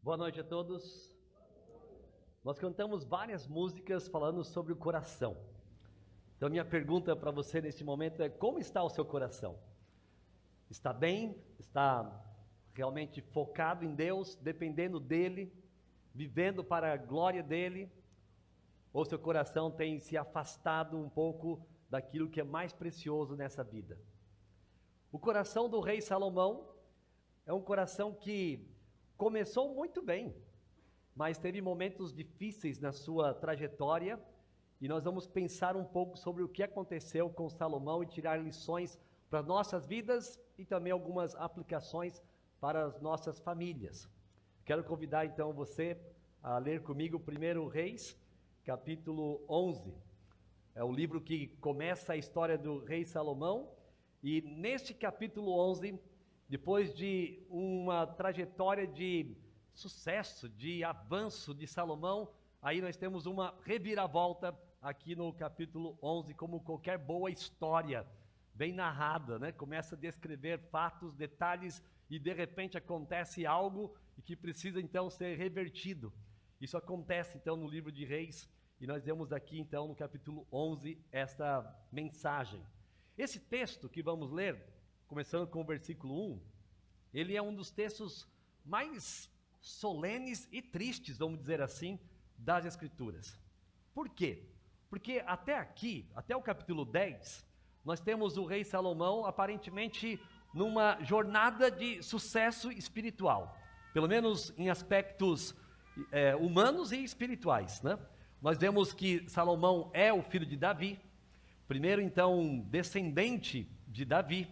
Boa noite a todos. Nós cantamos várias músicas falando sobre o coração. Então minha pergunta para você neste momento é: como está o seu coração? Está bem? Está realmente focado em Deus, dependendo dEle, vivendo para a glória dEle? Ou seu coração tem se afastado um pouco daquilo que é mais precioso nessa vida? O coração do rei Salomão é um coração que começou muito bem, mas teve momentos difíceis na sua trajetória, e nós vamos pensar um pouco sobre o que aconteceu com Salomão e tirar lições para as nossas vidas e também algumas aplicações para as nossas famílias. Quero convidar então você a ler comigo 1 Reis, capítulo 11. É o livro que começa a história do rei Salomão, e neste capítulo 11, depois de uma trajetória de sucesso, de avanço de Salomão, aí nós temos uma reviravolta aqui no capítulo 11, como qualquer boa história, bem narrada, né? Começa a descrever fatos, detalhes, e de repente acontece algo e que precisa então ser revertido. Isso acontece então no livro de Reis, e nós vemos aqui então no capítulo 11 esta mensagem. Esse texto que vamos ler, começando com o versículo 1, ele é um dos textos mais solenes e tristes, vamos dizer assim, das Escrituras. Por quê? Porque até aqui, até o capítulo 10, nós temos o rei Salomão aparentemente numa jornada de sucesso espiritual, pelo menos em aspectos humanos e espirituais, né? Nós vemos que Salomão é o filho de Davi, primeiro então descendente de Davi.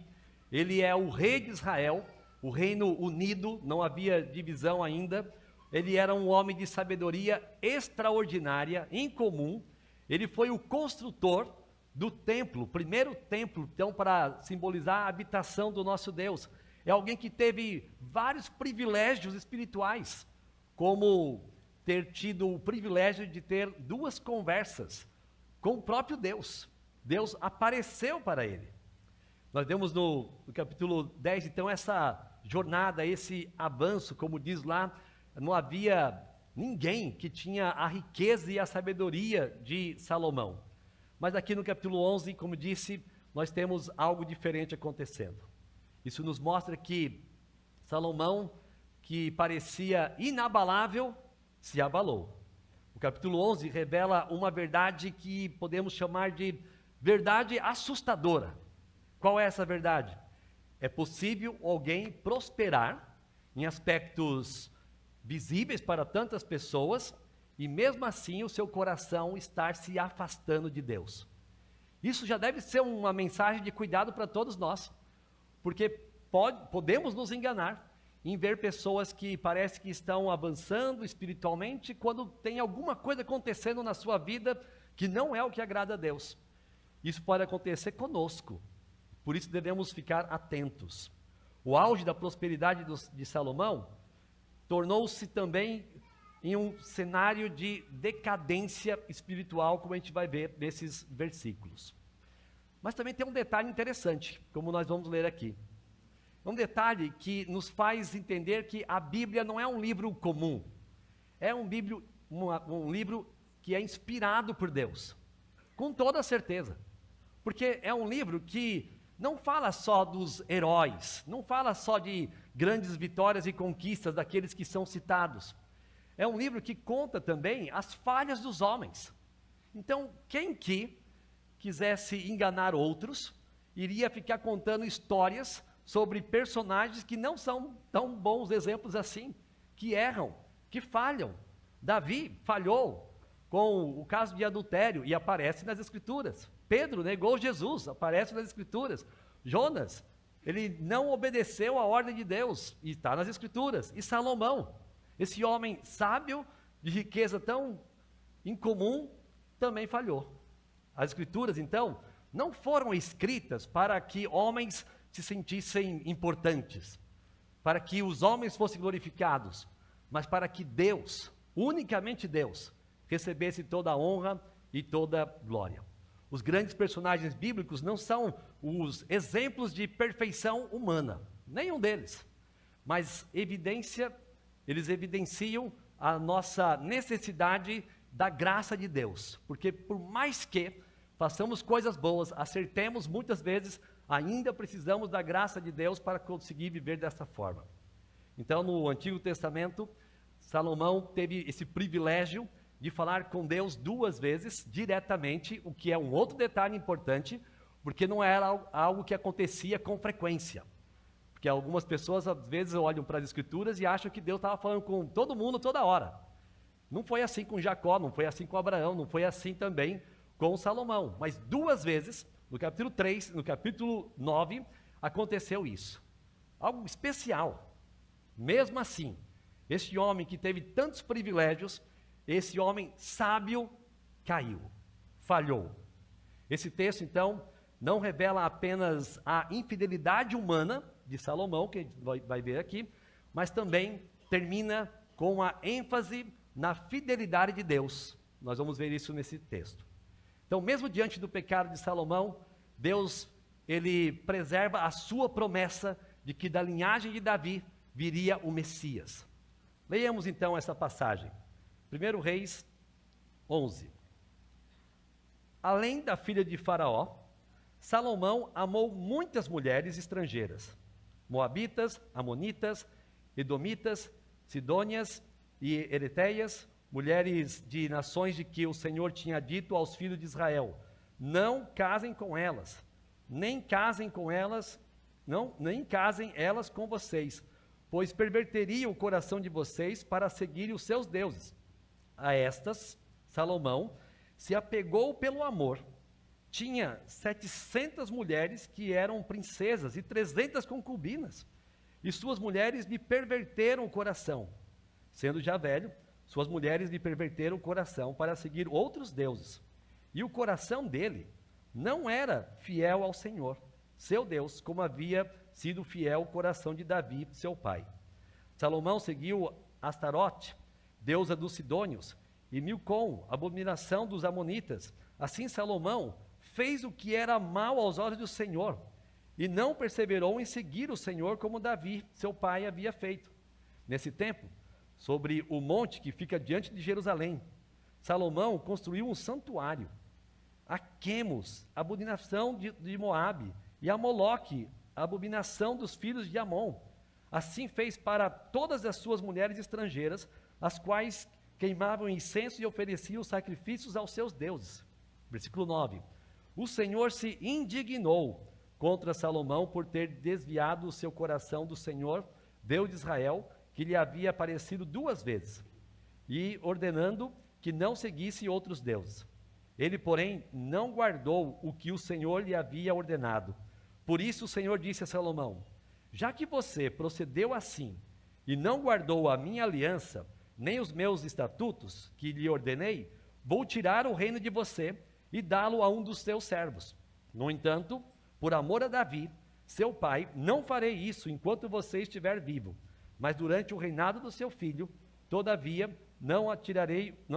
Ele é o rei de Israel, o reino unido, não havia divisão ainda. Ele era um homem de sabedoria extraordinária, incomum. Ele foi o construtor do templo, o primeiro templo, então, para simbolizar a habitação do nosso Deus. É alguém que teve vários privilégios espirituais, como ter tido o privilégio de ter 2 conversas com o próprio Deus. Deus apareceu para ele. Nós vemos no capítulo 10, então, essa jornada, esse avanço, como diz lá, não havia ninguém que tinha a riqueza e a sabedoria de Salomão. Mas aqui no capítulo 11, como disse, nós temos algo diferente acontecendo. Isso nos mostra que Salomão, que parecia inabalável, se abalou. O capítulo 11 revela uma verdade que podemos chamar de verdade assustadora. Qual é essa verdade? É possível alguém prosperar em aspectos visíveis para tantas pessoas e mesmo assim o seu coração estar se afastando de Deus. Isso já deve ser uma mensagem de cuidado para todos nós, porque podemos nos enganar em ver pessoas que parece que estão avançando espiritualmente quando tem alguma coisa acontecendo na sua vida que não é o que agrada a Deus. Isso pode acontecer conosco. Por isso devemos ficar atentos. O auge da prosperidade de Salomão tornou-se também em um cenário de decadência espiritual, como a gente vai ver nesses versículos. Mas também tem um detalhe interessante, como nós vamos ler aqui. É um detalhe que nos faz entender que a Bíblia não é um livro comum. É um livro que é inspirado por Deus, com toda certeza. Porque é um livro que não fala só dos heróis, não fala só de grandes vitórias e conquistas daqueles que são citados. É um livro que conta também as falhas dos homens. Então, quem que quisesse enganar outros, iria ficar contando histórias sobre personagens que não são tão bons exemplos assim, que erram, que falham. Davi falhou com o caso de adultério e aparece nas Escrituras. Pedro negou Jesus, aparece nas Escrituras. Jonas, ele não obedeceu à ordem de Deus, e está nas Escrituras. E Salomão, esse homem sábio, de riqueza tão incomum, também falhou. As Escrituras, então, não foram escritas para que homens se sentissem importantes, para que os homens fossem glorificados, mas para que Deus, unicamente Deus, recebesse toda a honra e toda a glória. Os grandes personagens bíblicos não são os exemplos de perfeição humana, nenhum deles, mas evidência eles evidenciam a nossa necessidade da graça de Deus, porque por mais que façamos coisas boas, acertemos muitas vezes, ainda precisamos da graça de Deus para conseguir viver dessa forma. Então, no Antigo Testamento, Salomão teve esse privilégio de falar com Deus 2 vezes diretamente, o que é um outro detalhe importante, porque não era algo que acontecia com frequência. Porque algumas pessoas às vezes olham para as Escrituras e acham que Deus estava falando com todo mundo toda hora. Não foi assim com Jacó, não foi assim com Abraão, não foi assim também com Salomão. Mas 2 vezes, no capítulo 3, no capítulo 9, aconteceu isso. Algo especial. Mesmo assim, este homem que teve tantos privilégios, esse homem sábio caiu, falhou. Esse texto, então, não revela apenas a infidelidade humana de Salomão, que a gente vai ver aqui, mas também termina com a ênfase na fidelidade de Deus. Nós vamos ver isso nesse texto. Então, mesmo diante do pecado de Salomão, Deus, ele preserva a sua promessa de que da linhagem de Davi viria o Messias. Leiamos então essa passagem. 1 Reis 11. Além da filha de Faraó, Salomão amou muitas mulheres estrangeiras, moabitas, amonitas, edomitas, sidônias e ereteias, mulheres de nações de que o Senhor tinha dito aos filhos de Israel: não casem com elas, nem casem elas com vocês, pois perverteria o coração de vocês para seguirem os seus deuses. A estas, Salomão se apegou pelo amor. Tinha 700 mulheres que eram princesas e 300 concubinas. E suas mulheres lhe perverteram o coração. Sendo já velho, suas mulheres lhe perverteram o coração para seguir outros deuses. E o coração dele não era fiel ao Senhor, seu Deus, como havia sido fiel o coração de Davi, seu pai. Salomão seguiu Astarote, deusa dos sidônios, e Milcom, abominação dos amonitas. Assim Salomão fez o que era mal aos olhos do Senhor, e não perseverou em seguir o Senhor como Davi, seu pai, havia feito. Nesse tempo, sobre o monte que fica diante de Jerusalém, Salomão construiu um santuário. A Quemos, abominação de Moabe, e a Moloque, a abominação dos filhos de Amon. Assim fez para todas as suas mulheres estrangeiras, as quais queimavam incenso e ofereciam sacrifícios aos seus deuses. Versículo 9. O Senhor se indignou contra Salomão por ter desviado o seu coração do Senhor, Deus de Israel, que lhe havia aparecido 2 vezes, e ordenando que não seguisse outros deuses. Ele, porém, não guardou o que o Senhor lhe havia ordenado. Por isso o Senhor disse a Salomão: já que você procedeu assim, e não guardou a minha aliança, nem os meus estatutos que lhe ordenei, vou tirar o reino de você e dá-lo a um dos seus servos. No entanto, por amor a Davi, seu pai, não farei isso enquanto você estiver vivo, mas durante o reinado do seu filho, todavia, não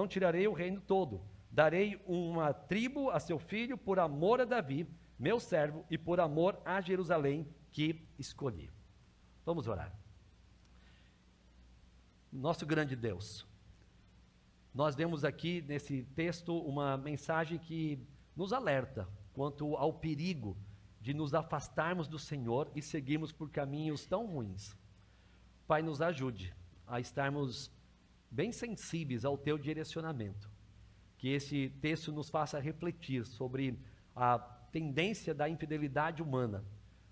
tirarei o reino todo. Darei uma tribo a seu filho por amor a Davi, meu servo, e por amor a Jerusalém que escolhi. Vamos orar. Nosso grande Deus, nós vemos aqui nesse texto uma mensagem que nos alerta quanto ao perigo de nos afastarmos do Senhor e seguirmos por caminhos tão ruins. Pai, nos ajude a estarmos bem sensíveis ao Teu direcionamento. Que esse texto nos faça refletir sobre a tendência da infidelidade humana,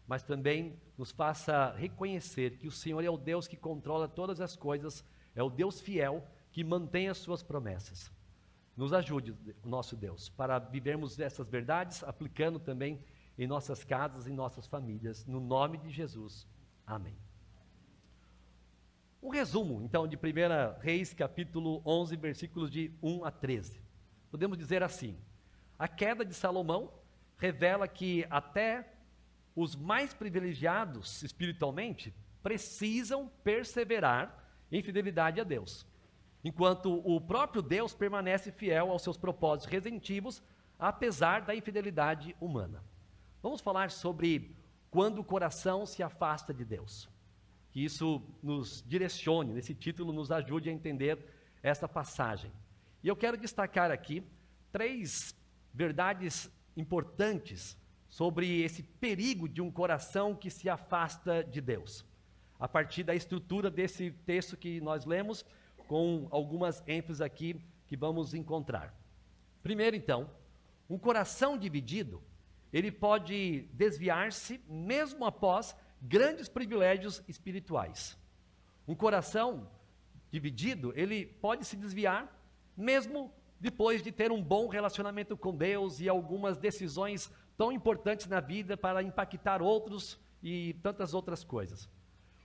mas também nos faça reconhecer que o Senhor é o Deus que controla todas as coisas, é o Deus fiel que mantém as suas promessas. Nos ajude, nosso Deus, para vivermos essas verdades, aplicando também em nossas casas, em nossas famílias, no nome de Jesus. Amém. Um resumo, então, de 1 Reis, capítulo 11, versículos de 1 a 13. Podemos dizer assim: a queda de Salomão revela que até os mais privilegiados espiritualmente precisam perseverar em fidelidade a Deus, enquanto o próprio Deus permanece fiel aos seus propósitos redentivos, apesar da infidelidade humana. Vamos falar sobre quando o coração se afasta de Deus. que isso nos direcione, nesse título nos ajude a entender essa passagem. E eu quero destacar aqui 3 verdades importantes sobre esse perigo de um coração que se afasta de Deus, a partir da estrutura desse texto que nós lemos, com algumas ênfases aqui que vamos encontrar. Primeiro, então, um coração dividido, ele pode desviar-se mesmo após grandes privilégios espirituais. Um coração dividido, ele pode se desviar mesmo depois de ter um bom relacionamento com Deus e algumas decisões tão importantes na vida para impactar outros e tantas outras coisas.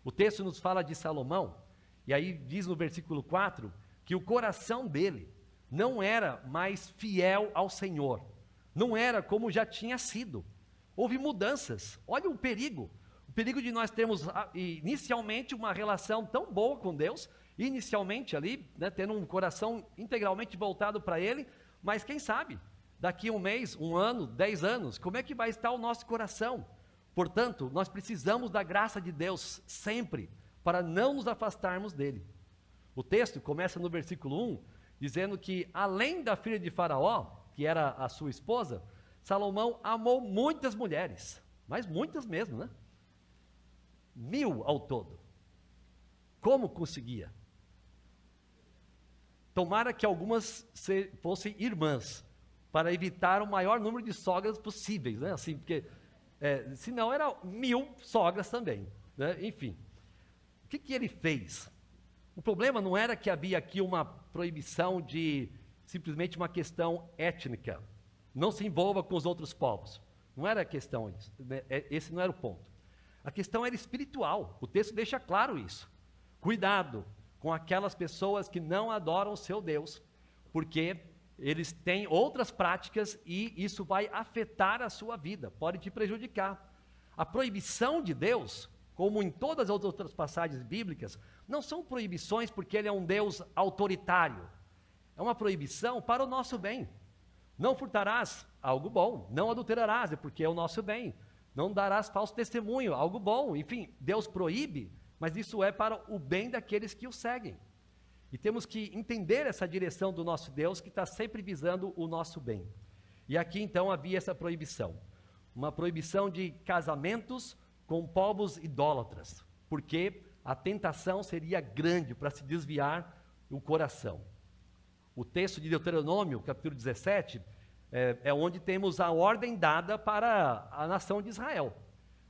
O texto nos fala de Salomão, e aí diz no versículo 4, que o coração dele não era mais fiel ao Senhor, não era como já tinha sido. Houve mudanças. Olha o perigo de nós termos inicialmente uma relação tão boa com Deus, inicialmente ali, né, tendo um coração integralmente voltado para Ele, mas quem sabe, daqui um mês, um ano, 10 anos, como é que vai estar o nosso coração? Portanto, nós precisamos da graça de Deus sempre, para não nos afastarmos dele. O texto começa no versículo 1, dizendo que além da filha de Faraó, que era a sua esposa, Salomão amou muitas mulheres, mas muitas mesmo, né? 1000 ao todo. Como conseguia? Tomara que algumas fossem irmãs, para evitar o maior número de sogras possíveis, né? Assim, porque senão eram 1000 sogras também, né? Enfim, o que ele fez? O problema não era que havia aqui uma proibição de simplesmente uma questão étnica, não se envolva com os outros povos, não era a questão, esse não era o ponto. A questão era espiritual, o texto deixa claro isso. Cuidado com aquelas pessoas que não adoram o seu Deus, porque eles têm outras práticas e isso vai afetar a sua vida, pode te prejudicar. A proibição de Deus, como em todas as outras passagens bíblicas, não são proibições porque Ele é um Deus autoritário. É uma proibição para o nosso bem. Não furtarás, algo bom. Não adulterarás, é porque é o nosso bem. Não darás falso testemunho, algo bom. Enfim, Deus proíbe, mas isso é para o bem daqueles que o seguem. E temos que entender essa direção do nosso Deus, que está sempre visando o nosso bem. E aqui então havia essa proibição. Uma proibição de casamentos com povos idólatras, porque a tentação seria grande para se desviar o coração. O texto de Deuteronômio, capítulo 17, é onde temos a ordem dada para a nação de Israel.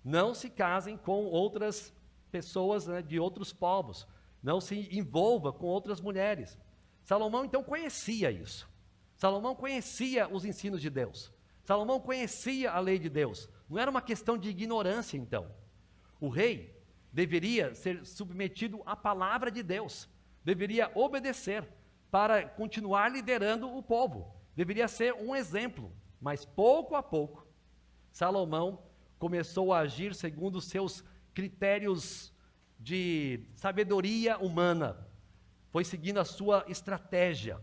Não se casem com outras pessoas, né, de outros povos. Não se envolva com outras mulheres. Salomão então conhecia isso. Salomão conhecia os ensinos de Deus. Salomão conhecia a lei de Deus. Não era uma questão de ignorância então. O rei deveria ser submetido à palavra de Deus. Deveria obedecer para continuar liderando o povo. Deveria ser um exemplo. Mas pouco a pouco, Salomão começou a agir segundo os seus critérios de sabedoria humana, foi seguindo a sua estratégia.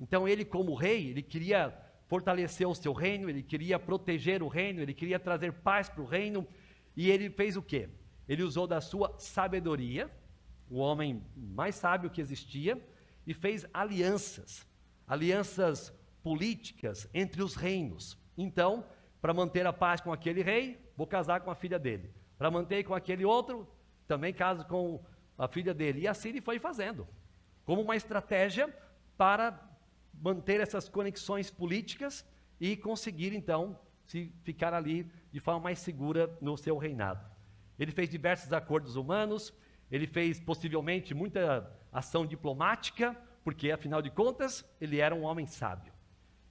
Então ele, como rei, ele queria fortalecer o seu reino, ele queria proteger o reino, ele queria trazer paz para o reino, e ele fez o quê? Ele usou da sua sabedoria, o homem mais sábio que existia, e fez alianças políticas entre os reinos. Então, para manter a paz com aquele rei, vou casar com a filha dele. Para manter com aquele outro, também caso com a filha dele. E assim ele foi fazendo, como uma estratégia para manter essas conexões políticas e conseguir, então, ficar ali de forma mais segura no seu reinado. Ele fez diversos acordos humanos, ele fez possivelmente muita ação diplomática, porque, afinal de contas, ele era um homem sábio.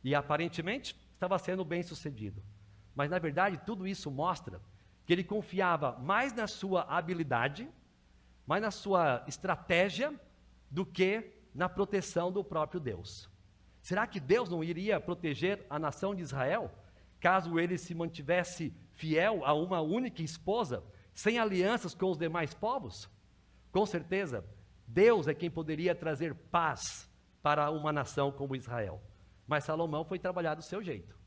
E, aparentemente, estava sendo bem sucedido. Mas, na verdade, tudo isso mostra que ele confiava mais na sua habilidade, mais na sua estratégia, do que na proteção do próprio Deus. Será que Deus não iria proteger a nação de Israel, caso ele se mantivesse fiel a uma única esposa, sem alianças com os demais povos? Com certeza, Deus é quem poderia trazer paz para uma nação como Israel. Mas Salomão foi trabalhar do seu jeito.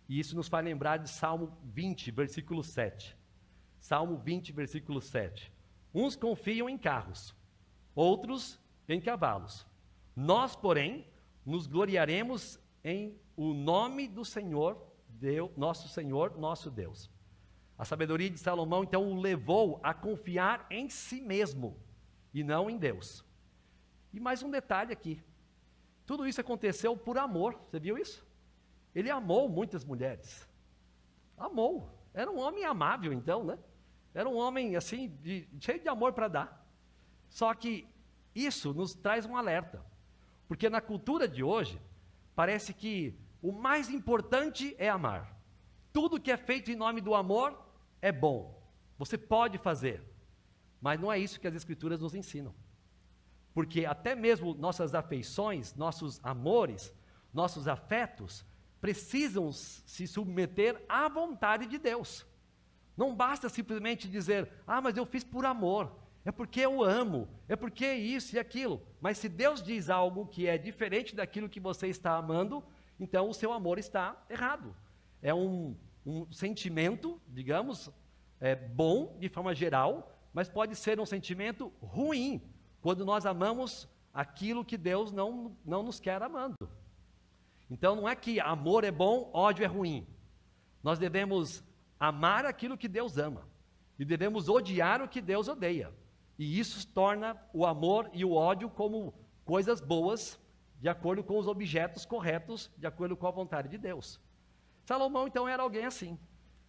E isso nos faz lembrar de Salmo 20, versículo 7. Salmo 20, versículo 7. Uns confiam em carros, outros em cavalos. Nós, porém, nos gloriaremos em o nome do Senhor, nosso Deus. A sabedoria de Salomão, então, o levou a confiar em si mesmo e não em Deus. E mais um detalhe aqui. Tudo isso aconteceu por amor, você viu isso? Ele amou muitas mulheres. Amou. Era um homem amável, então, né? Era um homem, assim, cheio de amor para dar. Só que isso nos traz um alerta. Porque na cultura de hoje, parece que o mais importante é amar. Tudo que é feito em nome do amor é bom. Você pode fazer. Mas não é isso que as Escrituras nos ensinam. Porque até mesmo nossas afeições, nossos amores, nossos afetos, precisam se submeter à vontade de Deus. Não basta simplesmente dizer, mas eu fiz por amor, é porque eu amo, é porque isso e aquilo. Mas se Deus diz algo que é diferente daquilo que você está amando, então o seu amor está errado. É um sentimento, digamos, bom de forma geral, mas pode ser um sentimento ruim, quando nós amamos aquilo que Deus não nos quer amando. Então não é que amor é bom, ódio é ruim. Nós devemos amar aquilo que Deus ama. E devemos odiar o que Deus odeia. E isso torna o amor e o ódio como coisas boas, de acordo com os objetos corretos, de acordo com a vontade de Deus. Salomão então era alguém assim,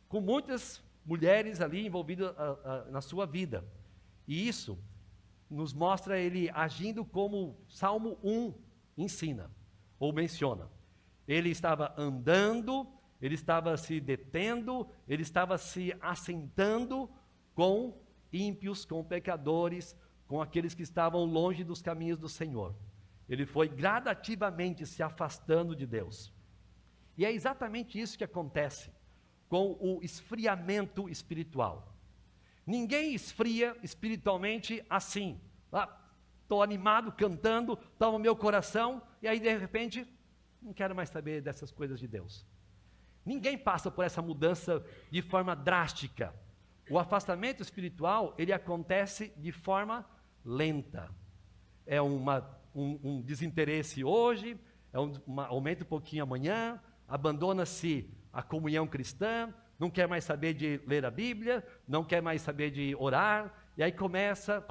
com muitas mulheres ali envolvidas na sua vida. E isso nos mostra ele agindo como Salmo 1 ensina, ou menciona. Ele estava andando, ele estava se detendo, ele estava se assentando com ímpios, com pecadores, com aqueles que estavam longe dos caminhos do Senhor. Ele foi gradativamente se afastando de Deus. E é exatamente isso que acontece com o esfriamento espiritual. Ninguém esfria espiritualmente assim. Estou animado, cantando, toma o meu coração, e aí de repente, não quero mais saber dessas coisas de Deus. Ninguém passa por essa mudança de forma drástica. O afastamento espiritual, ele acontece de forma lenta. É um desinteresse hoje, aumenta um pouquinho amanhã, abandona-se a comunhão cristã, não quer mais saber de ler a Bíblia, não quer mais saber de orar, e aí começa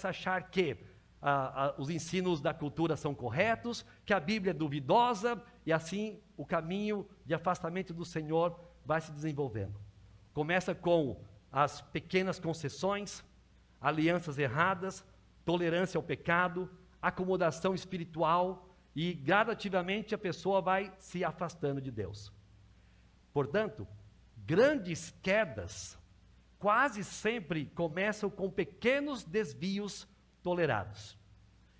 a achar que os ensinos da cultura são corretos, que a Bíblia é duvidosa, e assim o caminho de afastamento do Senhor vai se desenvolvendo. Começa com as pequenas concessões, alianças erradas, tolerância ao pecado, acomodação espiritual, e gradativamente a pessoa vai se afastando de Deus. Portanto, grandes quedas quase sempre começam com pequenos desvios tolerados.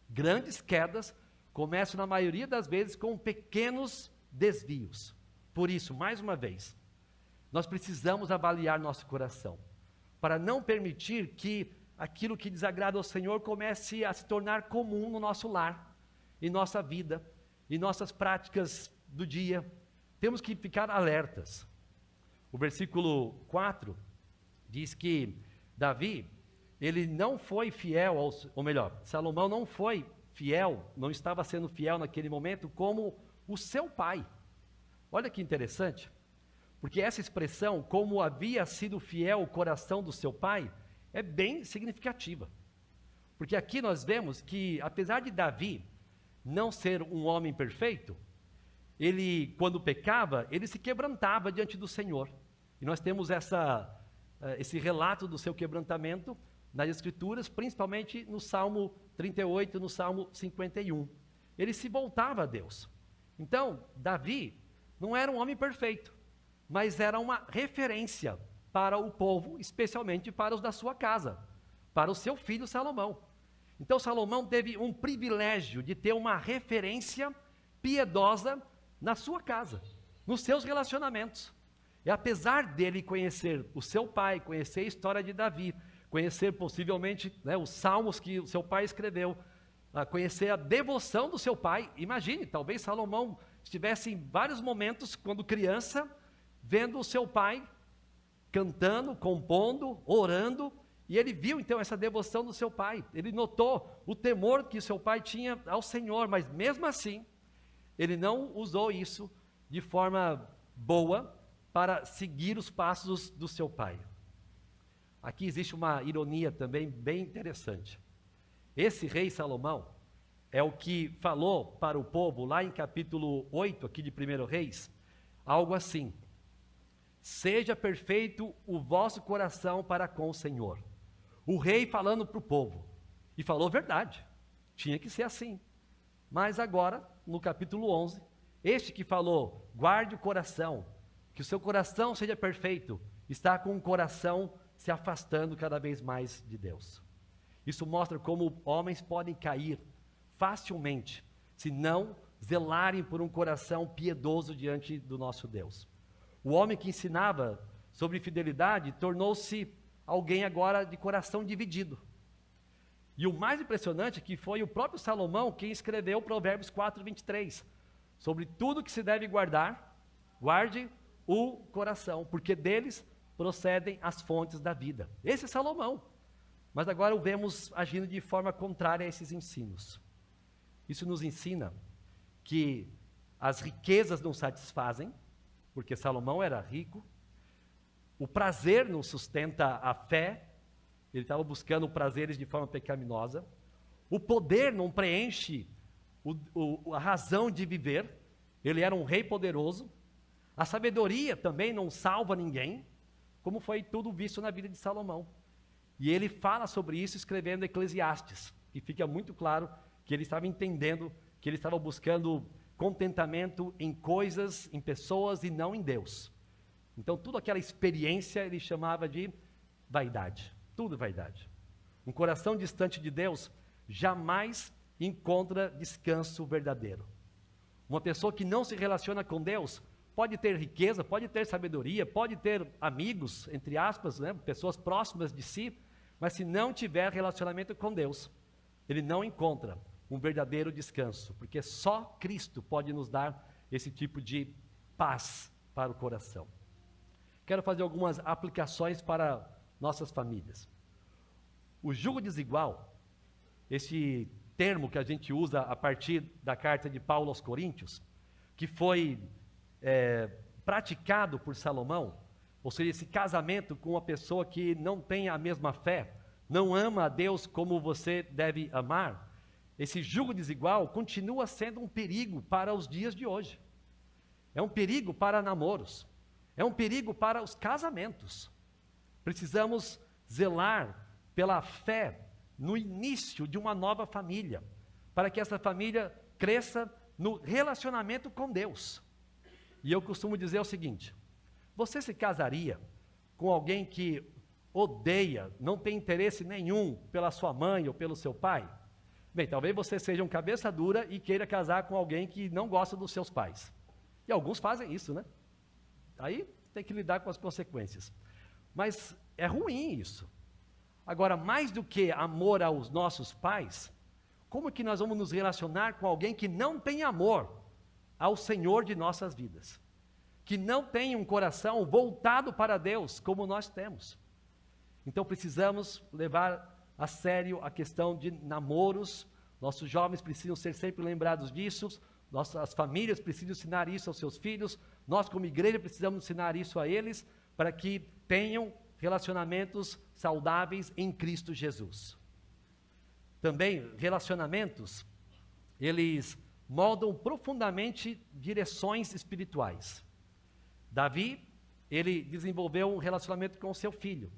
Grandes quedas começam na maioria das vezes com pequenos desvios. Por isso, mais uma vez, nós precisamos avaliar nosso coração, para não permitir que aquilo que desagrada ao Senhor comece a se tornar comum no nosso lar, em nossa vida, em nossas práticas do dia. Temos que ficar alertas. O versículo 4 diz que Davi, ele não foi fiel, ou melhor, Salomão não foi fiel, não estava sendo fiel naquele momento como o seu pai. Olha que interessante, porque essa expressão, como havia sido fiel o coração do seu pai, é bem significativa. Porque aqui nós vemos que, apesar de Davi não ser um homem perfeito, ele, quando pecava, ele se quebrantava diante do Senhor. E nós temos esse relato do seu quebrantamento nas Escrituras, principalmente no Salmo 38, no Salmo 51. Ele se voltava a Deus. Então, Davi não era um homem perfeito, mas era uma referência para o povo, especialmente para os da sua casa, para o seu filho Salomão. Então, Salomão teve um privilégio de ter uma referência piedosa na sua casa, nos seus relacionamentos. E apesar dele conhecer o seu pai, conhecer a história de Davi, conhecer possivelmente os salmos que o seu pai escreveu, conhecer a devoção do seu pai, imagine, talvez Salomão estivesse em vários momentos, quando criança, vendo o seu pai cantando, compondo, orando, E ele viu então essa devoção do seu pai, ele notou o temor que o seu pai tinha ao Senhor, mas mesmo assim, ele não usou isso de forma boa para seguir os passos do seu pai. Aqui existe uma ironia também bem interessante. Esse rei Salomão é o que falou para o povo lá em capítulo 8 aqui de 1 Reis, algo assim: seja perfeito o vosso coração para com o Senhor. O rei falando para o povo, e falou verdade, tinha que ser assim. Mas agora, no capítulo 11, este que falou, guarde o coração, que o seu coração seja perfeito, está com o coração se afastando cada vez mais de Deus. Isso mostra como homens podem cair facilmente, se não zelarem por um coração piedoso diante do nosso Deus. O homem que ensinava sobre fidelidade tornou-se alguém agora de coração dividido. E o mais impressionante é que foi o próprio Salomão quem escreveu Provérbios 4:23, sobre tudo que se deve guardar, guarde o coração, porque deles procedem as fontes da vida. Esse é Salomão. Mas agora o vemos agindo de forma contrária a esses ensinos. Isso nos ensina que as riquezas não satisfazem, porque Salomão era rico. O prazer não sustenta a fé, ele estava buscando prazeres de forma pecaminosa. O poder não preenche a razão de viver, ele era um rei poderoso. A sabedoria também não salva ninguém, como foi tudo visto na vida de Salomão. E ele fala sobre isso escrevendo Eclesiastes, e fica muito claro que ele estava entendendo que ele estava buscando contentamento em coisas, em pessoas e não em Deus. Então, toda aquela experiência ele chamava de vaidade, tudo vaidade. Um coração distante de Deus jamais encontra descanso verdadeiro. Uma pessoa que não se relaciona com Deus pode ter riqueza, pode ter sabedoria, pode ter amigos, entre aspas, né, pessoas próximas de si, mas se não tiver relacionamento com Deus, ele não encontra um verdadeiro descanso, porque só Cristo pode nos dar esse tipo de paz para o coração. Quero fazer algumas aplicações para nossas famílias. O jugo desigual, esse termo que a gente usa a partir da carta de Paulo aos Coríntios, que foi praticado por Salomão, ou seja, esse casamento com uma pessoa que não tem a mesma fé, não ama a Deus como você deve amar, esse jugo desigual continua sendo um perigo para os dias de hoje. É um perigo para namoros, é um perigo para os casamentos. Precisamos zelar pela fé no início de uma nova família, para que essa família cresça no relacionamento com Deus. E eu costumo dizer o seguinte: você se casaria com alguém que odeia, não tem interesse nenhum pela sua mãe ou pelo seu pai? Bem, talvez você seja um cabeça dura e queira casar com alguém que não gosta dos seus pais. E alguns fazem isso, né? Aí tem que lidar com as consequências. Mas é ruim isso. Agora, mais do que amor aos nossos pais, como que nós vamos nos relacionar com alguém que não tem amor ao Senhor de nossas vidas? Que não tem um coração voltado para Deus, como nós temos. Então precisamos levar a sério a questão de namoros. Nossos jovens precisam ser sempre lembrados disso, nossas famílias precisam ensinar isso aos seus filhos, nós como igreja precisamos ensinar isso a eles, para que tenham relacionamentos saudáveis em Cristo Jesus. Também, relacionamentos, eles moldam profundamente direções espirituais. Davi, ele desenvolveu um relacionamento com o seu filho,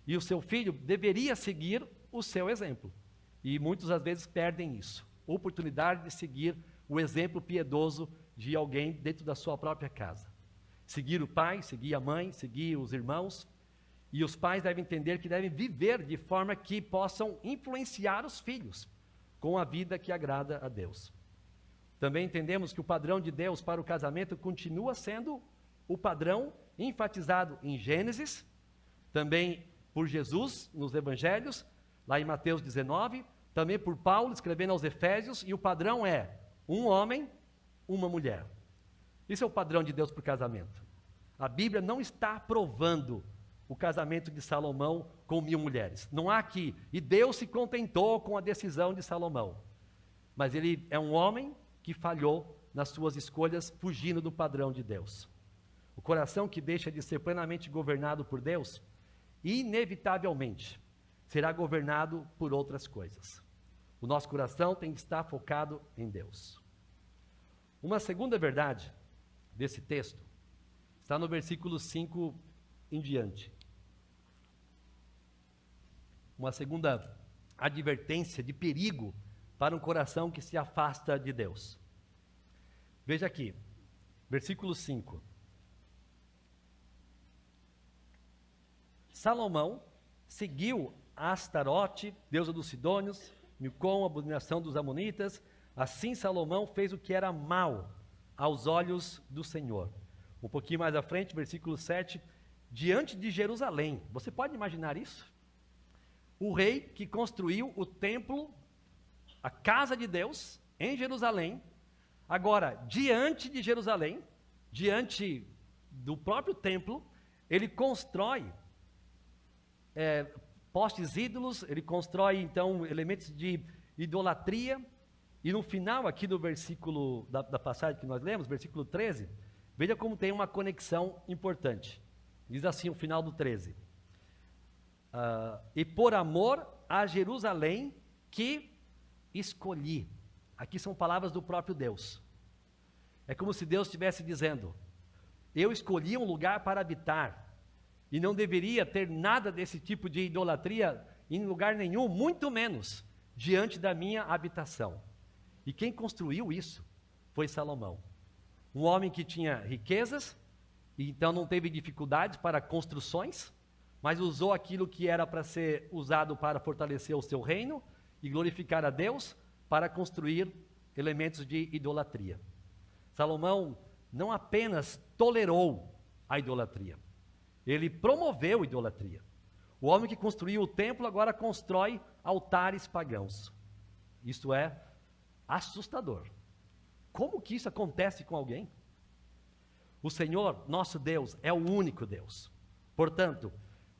e o seu filho deveria seguir o seu exemplo, e muitos às vezes perdem isso, oportunidade de seguir o exemplo piedoso de alguém dentro da sua própria casa. Seguir o pai, seguir a mãe, seguir os irmãos, e os pais devem entender que devem viver de forma que possam influenciar os filhos com a vida que agrada a Deus. Também entendemos que o padrão de Deus para o casamento continua sendo o padrão enfatizado em Gênesis, também por Jesus nos Evangelhos, lá em Mateus 19, também por Paulo escrevendo aos Efésios, e o padrão é um homem, uma mulher. Isso é o padrão de Deus para o casamento. A Bíblia não está aprovando o casamento de Salomão com 1000 mulheres. Não há aqui, e Deus se contentou com a decisão de Salomão. Mas ele é um homem que falhou nas suas escolhas, fugindo do padrão de Deus. O coração que deixa de ser plenamente governado por Deus, inevitavelmente, será governado por outras coisas. O nosso coração tem que estar focado em Deus. Uma segunda verdade desse texto está no versículo 5 em diante. Uma segunda advertência de perigo para um coração que se afasta de Deus. Veja aqui, versículo 5. Salomão seguiu Astarote, deusa dos Sidônios, Milcom, abominação dos Amonitas. Assim Salomão fez o que era mal aos olhos do Senhor. Um pouquinho mais à frente, versículo 7, diante de Jerusalém. Você pode imaginar isso? O rei que construiu o templo, a casa de Deus, em Jerusalém, agora, diante de Jerusalém, diante do próprio templo, ele constrói postes ídolos, ele constrói então elementos de idolatria, e no final aqui do versículo, da passagem que nós lemos, versículo 13, veja como tem uma conexão importante. Diz assim o final do 13. E por amor a Jerusalém que escolhi. Aqui são palavras do próprio Deus. É como se Deus estivesse dizendo: eu escolhi um lugar para habitar, e não deveria ter nada desse tipo de idolatria em lugar nenhum, muito menos diante da minha habitação. E quem construiu isso foi Salomão. Um homem que tinha riquezas, e então não teve dificuldades para construções, mas usou aquilo que era para ser usado para fortalecer o seu reino e glorificar a Deus, para construir elementos de idolatria. Salomão não apenas tolerou a idolatria, ele promoveu a idolatria. O homem que construiu o templo agora constrói altares pagãos. Isso é assustador. Como que isso acontece com alguém? O Senhor, nosso Deus, é o único Deus. Portanto,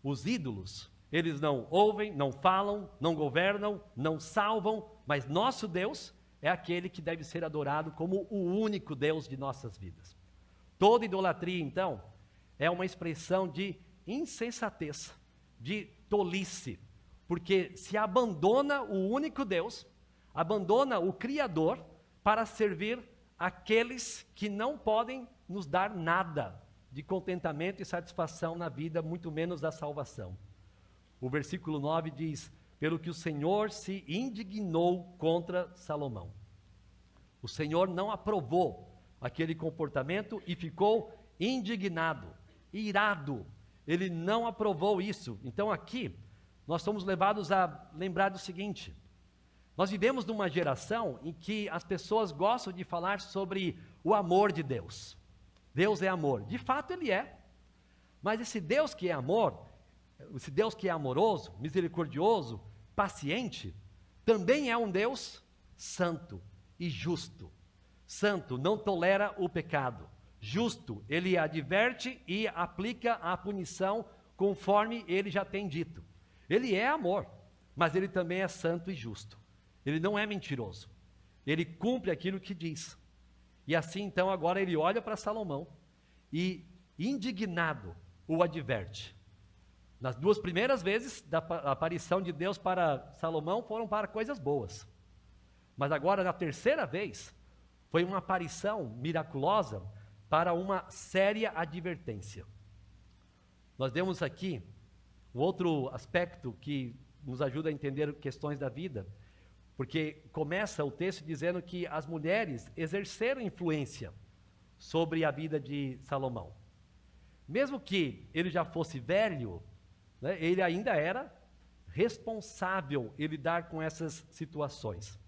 os ídolos, eles não ouvem, não falam, não governam, não salvam, mas nosso Deus é aquele que deve ser adorado como o único Deus de nossas vidas. Toda idolatria, então, é uma expressão de insensatez, de tolice, porque se abandona o único Deus, abandona o Criador para servir aqueles que não podem nos dar nada de contentamento e satisfação na vida, muito menos da salvação. O versículo 9 diz: pelo que o Senhor se indignou contra Salomão. O Senhor não aprovou aquele comportamento e ficou indignado, irado. Ele não aprovou isso. Então aqui, nós somos levados a lembrar do seguinte: nós vivemos numa geração em que as pessoas gostam de falar sobre o amor de Deus. Deus é amor. De fato Ele é. Mas esse Deus que é amor, esse Deus que é amoroso, misericordioso, paciente, também é um Deus santo e justo. Santo, não tolera o pecado. Justo, Ele adverte e aplica a punição conforme Ele já tem dito. Ele é amor, mas Ele também é santo e justo. Ele não é mentiroso. Ele cumpre aquilo que diz. E assim, então, agora ele olha para Salomão e, indignado, o adverte. Nas duas primeiras vezes da aparição de Deus para Salomão foram para coisas boas. Mas agora, na terceira vez, foi uma aparição miraculosa para uma séria advertência. Nós vemos aqui um outro aspecto que nos ajuda a entender questões da vida, porque começa o texto dizendo que as mulheres exerceram influência sobre a vida de Salomão. Mesmo que ele já fosse velho, né, ele ainda era responsável em lidar com essas situações.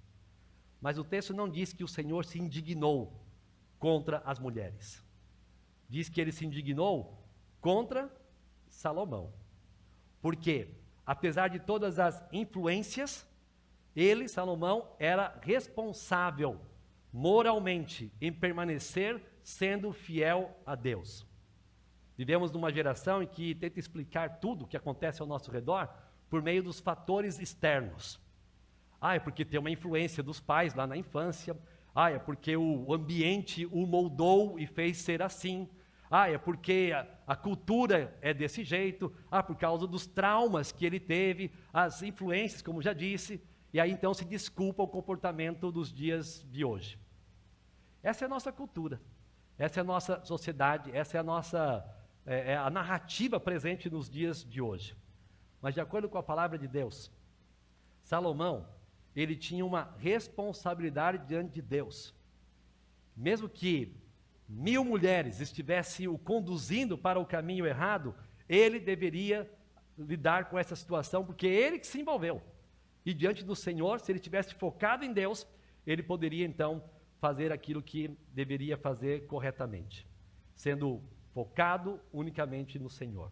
Mas o texto não diz que o Senhor se indignou contra as mulheres. Diz que ele se indignou contra Salomão. Porque, apesar de todas as influências, ele, Salomão, era responsável moralmente em permanecer sendo fiel a Deus. Vivemos numa geração em que tenta explicar tudo o que acontece ao nosso redor por meio dos fatores externos. É porque tem uma influência dos pais lá na infância. É porque o ambiente o moldou e fez ser assim. É porque a cultura é desse jeito. Por causa dos traumas que ele teve, as influências, como já disse. E aí então se desculpa o comportamento dos dias de hoje. Essa é a nossa cultura. Essa é a nossa sociedade. Essa é a nossa a narrativa presente nos dias de hoje. Mas de acordo com a palavra de Deus, Salomão, ele tinha uma responsabilidade diante de Deus. Mesmo que 1000 mulheres estivessem o conduzindo para o caminho errado, ele deveria lidar com essa situação, porque ele que se envolveu. E diante do Senhor, se ele tivesse focado em Deus, ele poderia então fazer aquilo que deveria fazer corretamente, sendo focado unicamente no Senhor.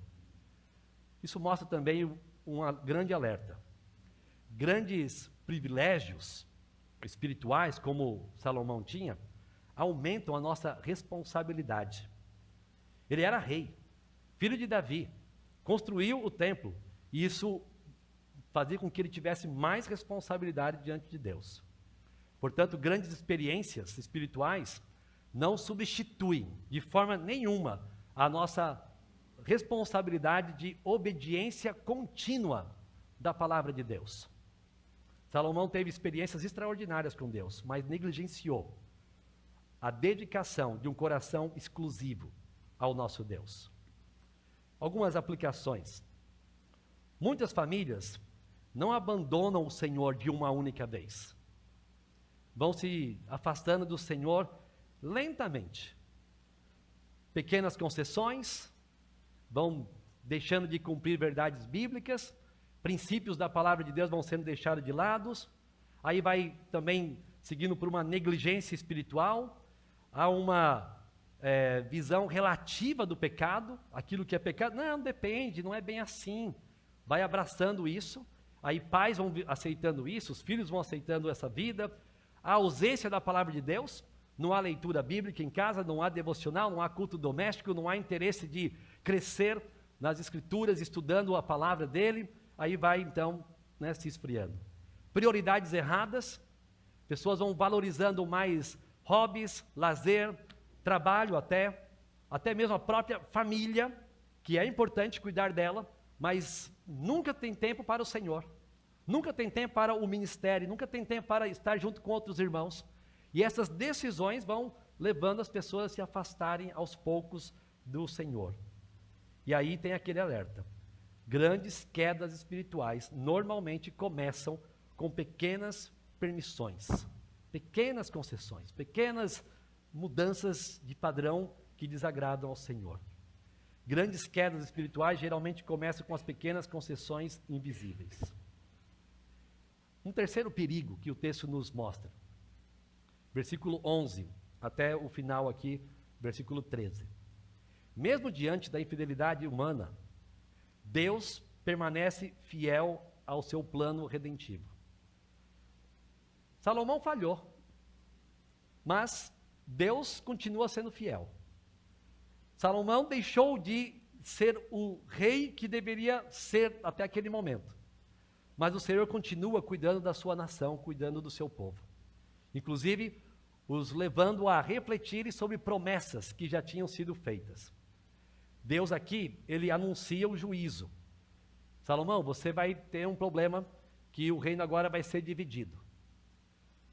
Isso mostra também um grande alerta. Grandes privilégios espirituais, como Salomão tinha, aumentam a nossa responsabilidade. Ele era rei, filho de Davi, construiu o templo, e isso fazia com que ele tivesse mais responsabilidade diante de Deus. Portanto, grandes experiências espirituais não substituem de forma nenhuma a nossa responsabilidade de obediência contínua da palavra de Deus. Salomão teve experiências extraordinárias com Deus, mas negligenciou a dedicação de um coração exclusivo ao nosso Deus. Algumas aplicações. Muitas famílias não abandonam o Senhor de uma única vez. Vão se afastando do Senhor lentamente. Pequenas concessões, vão deixando de cumprir verdades bíblicas, princípios da palavra de Deus vão sendo deixados de lado, aí vai também seguindo por uma negligência espiritual, há uma visão relativa do pecado, aquilo que é pecado, não depende, não é bem assim, vai abraçando isso, aí pais vão aceitando isso, os filhos vão aceitando essa vida, a ausência da palavra de Deus, não há leitura bíblica em casa, não há devocional, não há culto doméstico, não há interesse de crescer nas escrituras, estudando a palavra dele, aí vai então se esfriando. Prioridades erradas, pessoas vão valorizando mais hobbies, lazer, trabalho até mesmo a própria família, que é importante cuidar dela, mas nunca tem tempo para o Senhor, nunca tem tempo para o ministério, nunca tem tempo para estar junto com outros irmãos. E essas decisões vão levando as pessoas a se afastarem aos poucos do Senhor. E aí tem aquele alerta. Grandes quedas espirituais normalmente começam com pequenas permissões, pequenas concessões, pequenas mudanças de padrão que desagradam ao Senhor. Grandes quedas espirituais geralmente começam com as pequenas concessões invisíveis. Um terceiro perigo que o texto nos mostra. Versículo 11, até o final aqui, versículo 13. Mesmo diante da infidelidade humana, Deus permanece fiel ao seu plano redentivo. Salomão falhou, mas Deus continua sendo fiel. Salomão deixou de ser o rei que deveria ser até aquele momento, mas o Senhor continua cuidando da sua nação, cuidando do seu povo. Inclusive, os levando a refletirem sobre promessas que já tinham sido feitas. Deus aqui, ele anuncia o juízo. Salomão, você vai ter um problema, que o reino agora vai ser dividido.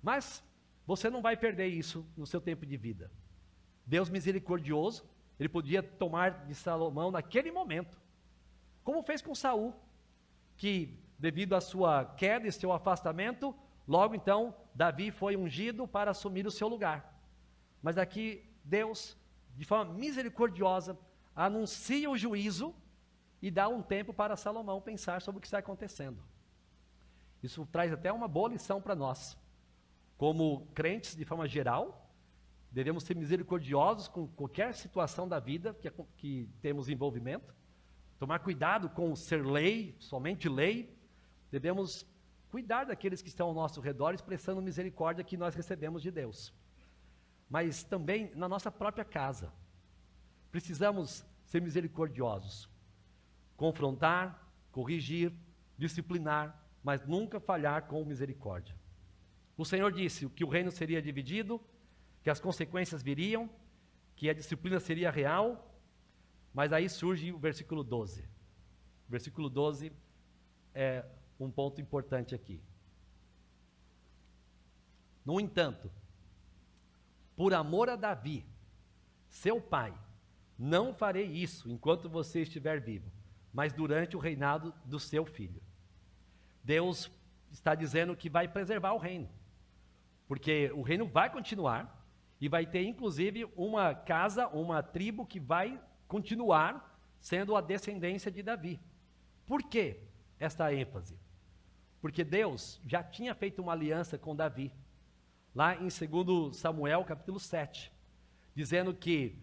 Mas você não vai perder isso no seu tempo de vida. Deus misericordioso, ele podia tomar de Salomão naquele momento, como fez com Saul, que devido à sua queda e seu afastamento, logo então, Davi foi ungido para assumir o seu lugar. Mas aqui, Deus, de forma misericordiosa, anuncia o juízo e dá um tempo para Salomão pensar sobre o que está acontecendo. Isso traz até uma boa lição para nós. Como crentes, de forma geral, devemos ser misericordiosos com qualquer situação da vida que temos envolvimento. Tomar cuidado com ser lei, somente lei. Devemos cuidar daqueles que estão ao nosso redor, expressando misericórdia que nós recebemos de Deus. Mas também na nossa própria casa. Precisamos ser misericordiosos. Confrontar, corrigir, disciplinar, mas nunca falhar com misericórdia. O Senhor disse que o reino seria dividido, que as consequências viriam, que a disciplina seria real, mas aí surge o versículo 12. O versículo 12 é um ponto importante aqui. No entanto, por amor a Davi, seu pai, não farei isso enquanto você estiver vivo, mas durante o reinado do seu filho. Deus está dizendo que vai preservar o reino, porque o reino vai continuar e vai ter inclusive uma casa, uma tribo que vai continuar sendo a descendência de Davi. Por que esta ênfase? Porque Deus já tinha feito uma aliança com Davi, lá em 2 Samuel capítulo 7, dizendo que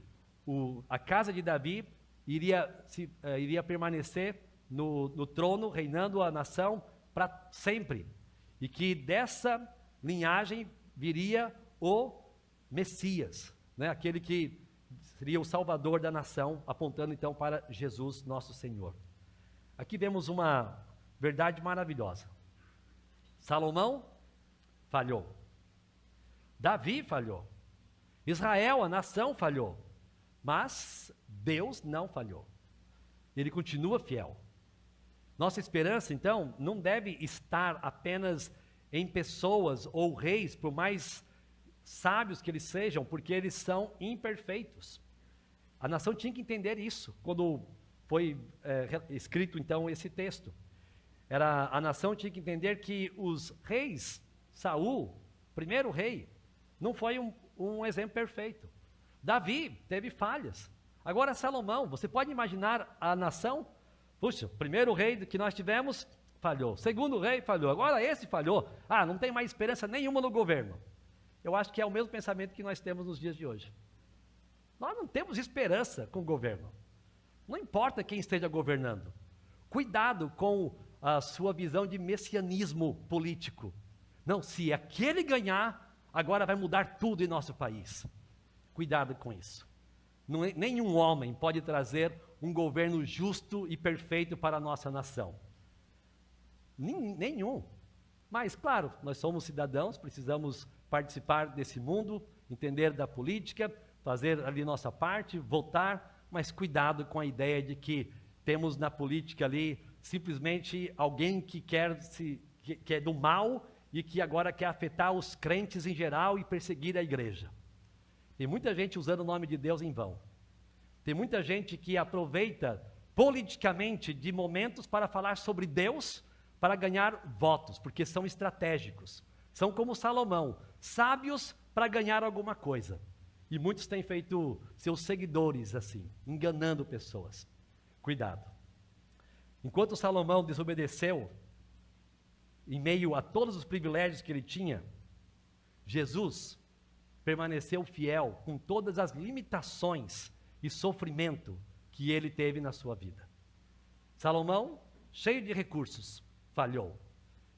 a casa de Davi iria permanecer no trono, reinando a nação para sempre, e que dessa linhagem viria o Messias, né? Aquele que seria o Salvador da nação, apontando então para Jesus nosso Senhor. Aqui vemos uma verdade maravilhosa. Salomão falhou, Davi falhou, Israel, a nação, falhou, mas Deus não falhou. Ele continua fiel. Nossa esperança, então, não deve estar apenas em pessoas ou reis, por mais sábios que eles sejam, porque eles são imperfeitos. A nação tinha que entender isso, quando foi escrito, então, esse texto. A nação tinha que entender que os reis, Saul, primeiro rei, não foi um exemplo perfeito. Davi teve falhas. Agora Salomão, você pode imaginar a nação? Puxa, primeiro rei que nós tivemos, falhou. Segundo rei, falhou. Agora esse falhou. Não tem mais esperança nenhuma no governo. Eu acho que é o mesmo pensamento que nós temos nos dias de hoje. Nós não temos esperança com o governo. Não importa quem esteja governando. Cuidado com a sua visão de messianismo político. Não, se aquele ganhar, agora vai mudar tudo em nosso país. Cuidado com isso. Nenhum homem pode trazer um governo justo e perfeito para a nossa nação. Nenhum. Mas, claro, nós somos cidadãos, precisamos participar desse mundo, entender da política, fazer ali nossa parte, votar, mas cuidado com a ideia de que temos na política ali simplesmente alguém que que é do mal e que agora quer afetar os crentes em geral e perseguir a igreja. Tem muita gente usando o nome de Deus em vão. Tem muita gente que aproveita politicamente de momentos para falar sobre Deus, para ganhar votos, porque são estratégicos. São como Salomão, sábios para ganhar alguma coisa. E muitos têm feito seus seguidores assim, enganando pessoas. Cuidado. Enquanto Salomão desobedeceu, em meio a todos os privilégios que ele tinha, Jesus permaneceu fiel com todas as limitações e sofrimento que ele teve na sua vida. Salomão, cheio de recursos, falhou.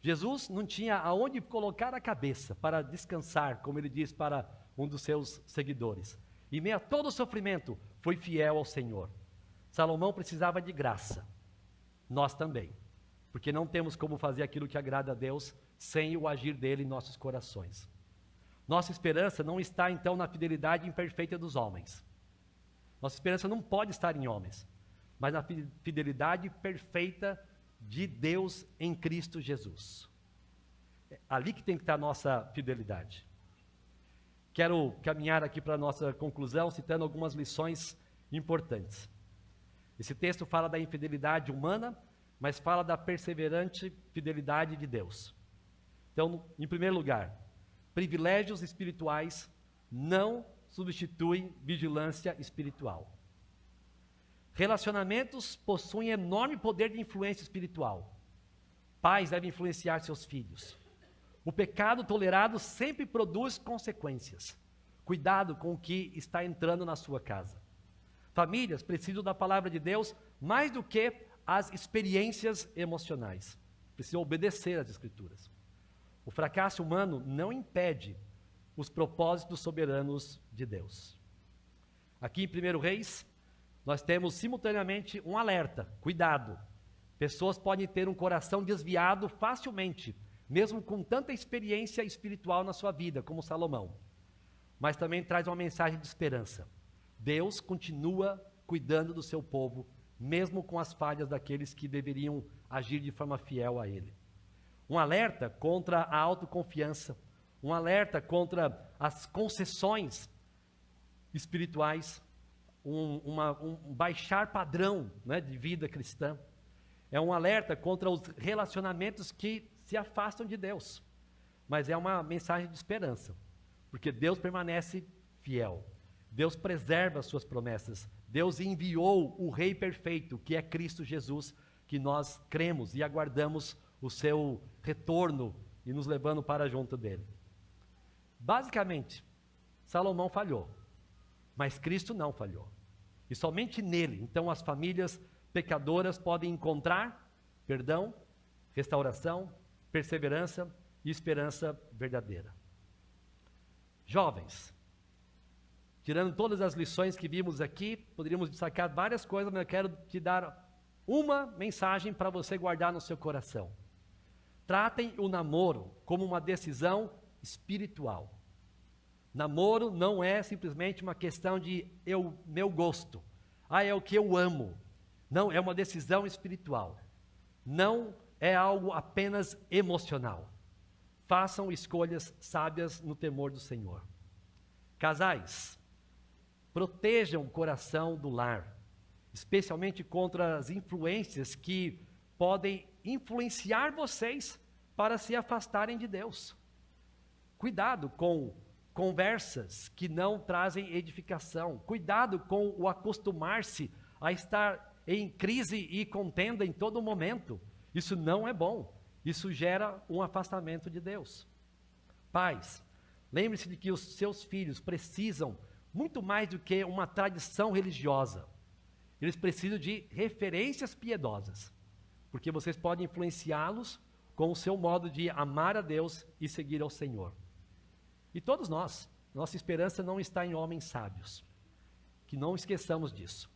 Jesus não tinha aonde colocar a cabeça para descansar, como ele diz para um dos seus seguidores. Em meio a todo o sofrimento, foi fiel ao Senhor. Salomão precisava de graça. Nós também. Porque não temos como fazer aquilo que agrada a Deus sem o agir dele em nossos corações. Nossa esperança não está então na fidelidade imperfeita dos homens. Nossa esperança não pode estar em homens, mas na fidelidade perfeita de Deus em Cristo Jesus. É ali que tem que estar a nossa fidelidade. Quero caminhar aqui para a nossa conclusão, citando algumas lições importantes. Esse texto fala da infidelidade humana, mas fala da perseverante fidelidade de Deus. Então, em primeiro lugar, privilégios espirituais não substituem vigilância espiritual. Relacionamentos possuem enorme poder de influência espiritual. Pais devem influenciar seus filhos. O pecado tolerado sempre produz consequências. Cuidado com o que está entrando na sua casa. Famílias precisam da palavra de Deus mais do que as experiências emocionais. Precisam obedecer às Escrituras. O fracasso humano não impede os propósitos soberanos de Deus. Aqui em 1 Reis, nós temos simultaneamente um alerta: cuidado. Pessoas podem ter um coração desviado facilmente, mesmo com tanta experiência espiritual na sua vida, como Salomão. Mas também traz uma mensagem de esperança. Deus continua cuidando do seu povo, mesmo com as falhas daqueles que deveriam agir de forma fiel a Ele. Um alerta contra a autoconfiança, um alerta contra as concessões espirituais, um baixar padrão, né, de vida cristã. É um alerta contra os relacionamentos que se afastam de Deus. Mas é uma mensagem de esperança, porque Deus permanece fiel. Deus preserva as suas promessas. Deus enviou o Rei perfeito, que é Cristo Jesus, que nós cremos e aguardamos o seu retorno e nos levando para junto dele. Basicamente, Salomão falhou, mas Cristo não falhou. E somente nele, então, as famílias pecadoras podem encontrar perdão, restauração, perseverança e esperança verdadeira. Jovens, tirando todas as lições que vimos aqui, poderíamos destacar várias coisas, mas eu quero te dar uma mensagem para você guardar no seu coração. Tratem o namoro como uma decisão espiritual. Namoro não é simplesmente uma questão de meu gosto. É o que eu amo. Não, é uma decisão espiritual. Não é algo apenas emocional. Façam escolhas sábias no temor do Senhor. Casais, protejam o coração do lar, especialmente contra as influências que podem influenciar vocês para se afastarem de Deus. Cuidado com conversas que não trazem edificação. Cuidado com o acostumar-se a estar em crise e contenda em todo momento. Isso não é bom. Isso gera um afastamento de Deus. Pais, lembre-se de que os seus filhos precisam muito mais do que uma tradição religiosa. Eles precisam de referências piedosas, porque vocês podem influenciá-los com o seu modo de amar a Deus e seguir ao Senhor. E todos nós, nossa esperança não está em homens sábios, que não esqueçamos disso.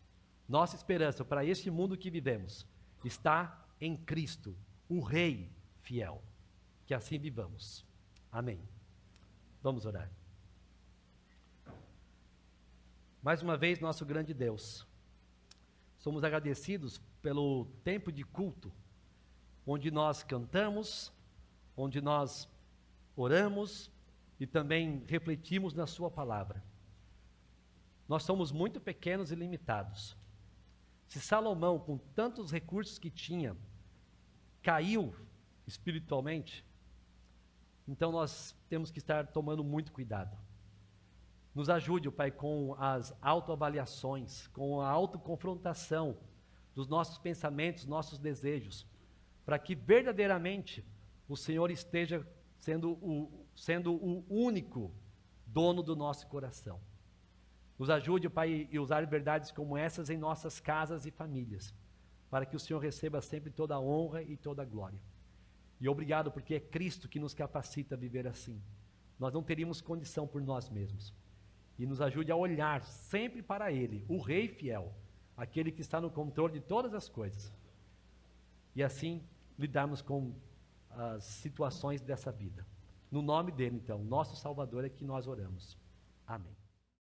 Nossa esperança para este mundo que vivemos está em Cristo, o Rei fiel. Que assim vivamos. Amém. Vamos orar. Mais uma vez, nosso grande Deus, somos agradecidos pelo tempo de culto, onde nós cantamos, onde nós oramos e também refletimos na sua palavra. Nós somos muito pequenos e limitados. Se Salomão, com tantos recursos que tinha, caiu espiritualmente, então nós temos que estar tomando muito cuidado. Nos ajude, Pai, com as autoavaliações, com a autoconfrontação dos nossos pensamentos, nossos desejos, para que verdadeiramente o Senhor esteja sendo o único dono do nosso coração. Nos ajude, Pai, a usar verdades como essas em nossas casas e famílias, para que o Senhor receba sempre toda a honra e toda a glória. E obrigado, porque é Cristo que nos capacita a viver assim. Nós não teríamos condição por nós mesmos. E nos ajude a olhar sempre para Ele, o Rei fiel, aquele que está no controle de todas as coisas. E assim lidarmos com as situações dessa vida. No nome dele, então, nosso Salvador, é que nós oramos. Amém.